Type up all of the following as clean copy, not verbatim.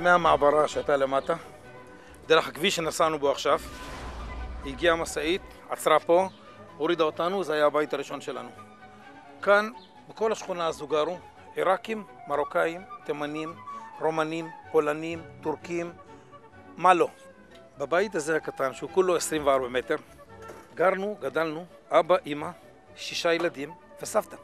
מהמעברה שהייתה למטה, דרך הכביש שנסענו בו עכשיו, הגיעה משאית, עצרה פה, הורידה אותנו, זה היה הבית הראשון שלנו. כאן, בכל השכונה הזו גרו, עיראקים, מרוקאים, תימנים, רומנים, פולנים, טורקים, מה לא. בבית הזה הקטן, שהוא כולו 24 מטר, גרנו, גדלנו, אבא, אמא, 6 ילדים וסבתא.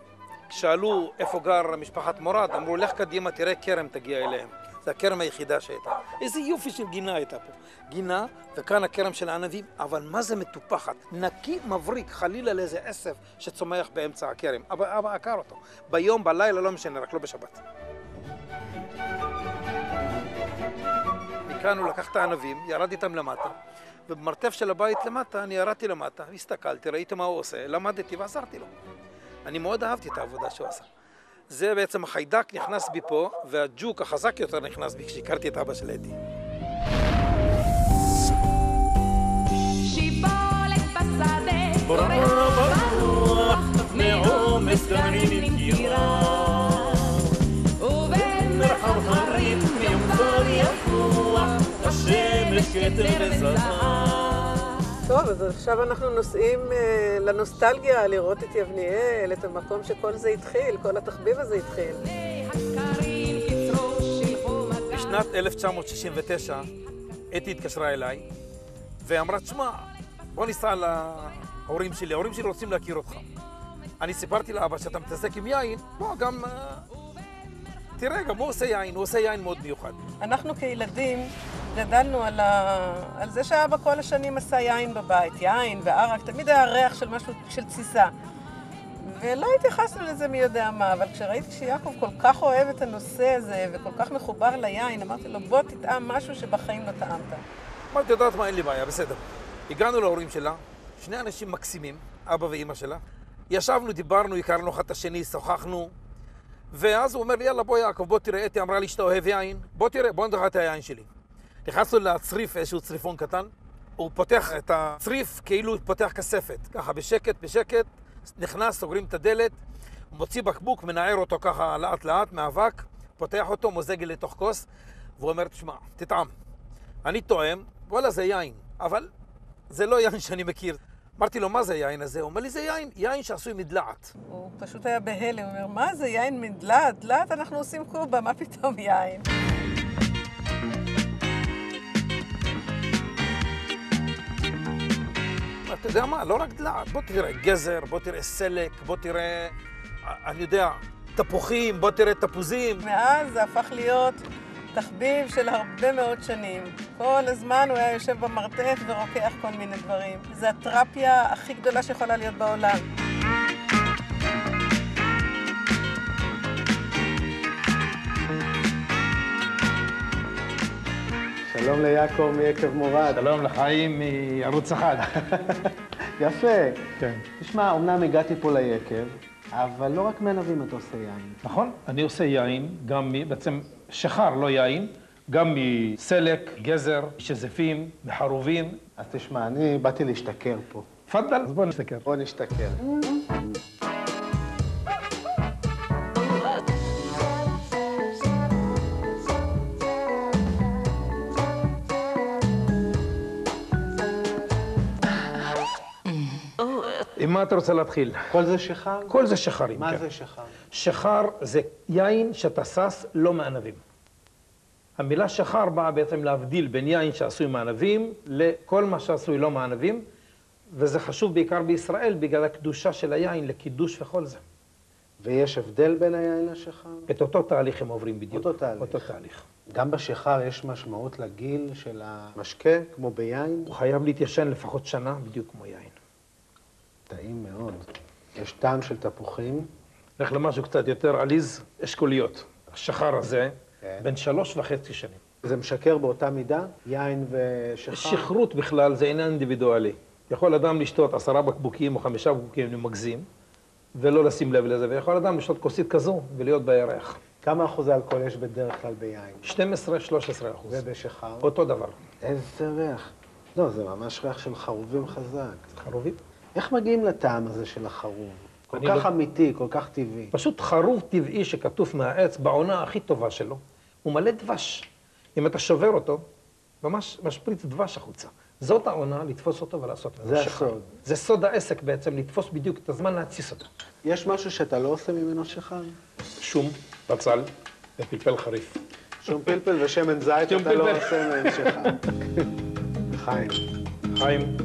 כשאלו איפה גר משפחת מורד, אמרו, לך קדימה, תראה כרם תגיע אליהם. זה הכרם היחידה שהייתה. איזה יופי של גינה הייתה פה. גינה, וכאן הכרם של הענבים, אבל מה זה מטופחת? נקי מבריק, חלילה לאיזה עשב שצומח באמצע הכרם. אבא עקר אותו. ביום, בלילה, לא משנה, רק לא בשבת. מכאן הוא לקח את הענבים, ירד איתם למטה, ובמרתף של הבית למטה, אני ירדתי למטה, הסתכלתי, ראיתי מה הוא עושה, למדתי ועזרתי לו. אני מאוד אהבתי את העבודה שהוא עשה. זה בעצם החיידק נכנס בי פה, והג'וק החזק יותר נכנס בי כשהכרתי את אבא של אדי. טוב, אז עכשיו אנחנו נוסעים לנוסטלגיה, לראות את יבניאל, את המקום שכל זה התחיל, כל התחביב הזה התחיל. בשנת 1969, אתי התקשרה אליי, ואמרה, תשמע, בוא ניסע להורים שלי, ההורים שלי רוצים להכיר אותך. אני סיפרתי לאבא שאתה מתעסק עם יין, בוא גם... תראה, גם הוא עושה יין, הוא עושה יין מאוד מיוחד. אנחנו כילדים גדלנו על זה שאבא כל השנים עשה יין בבית, יין וערק, תמיד היה ריח של משהו, של תסיסה. ולא התייחסנו לזה מי יודע מה, אבל כשראיתי שיעקב כל כך אוהב את הנושא הזה וכל כך מחובר ליין, אמרתי לו, בוא תטעם משהו שבחיים לא טעמת. אמרתי, יודעת מה, אין לי בעיה, בסדר. הגענו להורים שלה, 2 אנשים מקסימים, אבא ואמא שלה. ישבנו, דיברנו, הכרנו אחד את השני, שוחחנו. ואז הוא אומר לי, יאללה, בוא יעקב, בוא תראה, אתי אמרה לי שאתה אוהב יין, בוא תראה, בוא נדחה את היין שלי. נכנסנו לצריף, איזשהו צריפון קטן, הוא פותח את הצריף כאילו הוא פותח כספת, ככה בשקט, בשקט, נכנס, סוגרים את הדלת, מוציא בקבוק, מנער אותו ככה לאט לאט מאבק, פותח אותו, מוזג לתוך כוס, והוא אומר, תשמע, תטעם. אני טועם, וואלה, זה יין, אבל זה לא יין שאני מכיר. אמרתי לו, מה זה היין הזה? הוא אומר לי, זה יין שעשוי מדלעת. הוא פשוט היה בהלם, הוא אומר, מה זה יין מדלעת? דלעת אנחנו עושים קובה, מה פתאום יין? אתה יודע מה? לא רק דלעת, בוא תראה גזר, בוא תראה סלק, בוא תראה, אני יודע, תפוחים, בוא תראה תפוזים. מאז זה הפך להיות תחביב של הרבה מאוד שנים. כל הזמן הוא היה יושב במרתף ורוקח כל מיני דברים. זו התרפיה הכי גדולה שיכולה להיות בעולם. שלום ליעקב מיקב מורד. שלום לחיים מערוץ 1. יפה. כן. תשמע, אמנם הגעתי פה ליקב, אבל לא רק מענבים אתה עושה יין. נכון, אני עושה יין, גם בעצם שחר, לא יין, גם מסלק, גזר, שזפים, מחרובים. אז תשמע, אני באתי להשתכר פה. תפדל, אז בוא נשתכר. בוא נשתכר. עם מה אתה רוצה להתחיל? כל זה שחר? כל זה שחרים, מה כן. זה שחר? שחר זה יין שאתה שש לא מענבים. המילה שחר באה בעצם להבדיל בין יין שעשוי מענבים לכל מה שעשוי לא מענבים, וזה חשוב בעיקר בישראל בגלל הקדושה של היין לקידוש וכל זה. ויש הבדל בין היין לשחר? את אותו תהליך הם עוברים בדיוק. אותו תהליך. אותו תהליך. גם בשחר יש משמעות לגיל של המשקה, כמו ביין? הוא חייב להתיישן לפחות שנה, בדיוק כמו יין. טעים מאוד. יש טעם של תפוחים. נלך למשהו קצת יותר עליז, אשכוליות. השחר הזה, כן. בין 3.5 שנים. זה משקר באותה מידה? יין ושחר? שכרות בכלל זה עניין אינדיבידואלי. יכול אדם לשתות 10 בקבוקים או 5 בקבוקים אם מגזים, ולא לשים לב לזה, ויכול אדם לשתות כוסית כזו ולהיות בירח. כמה אחוזי אלכוהול יש בדרך כלל ביין? 12-13%. ובשחר? אותו דבר. איזה ריח. לא, זה ממש ריח של חרובים חזק. חרובים? איך מגיעים לטעם הזה של החרוב? כל אני כך לא- אמיתי, כל כך טבעי. פשוט חרוב טבעי שכתוב מהעץ בעונה הכי טובה שלו. הוא מלא דבש. אם אתה שובר אותו, ממש משפריץ דבש החוצה. זאת העונה לתפוס אותו ולעשות ממנו זה שיכה. הסוד. זה סוד העסק בעצם, לתפוס בדיוק את הזמן להתסיס אותה. יש משהו שאתה לא עושה ממנו שיכר? שום, בצל ופלפל חריף. שום פלפל ושמן זית שום אתה לא פלפל. עושה מהם שיכר. חיים. חיים,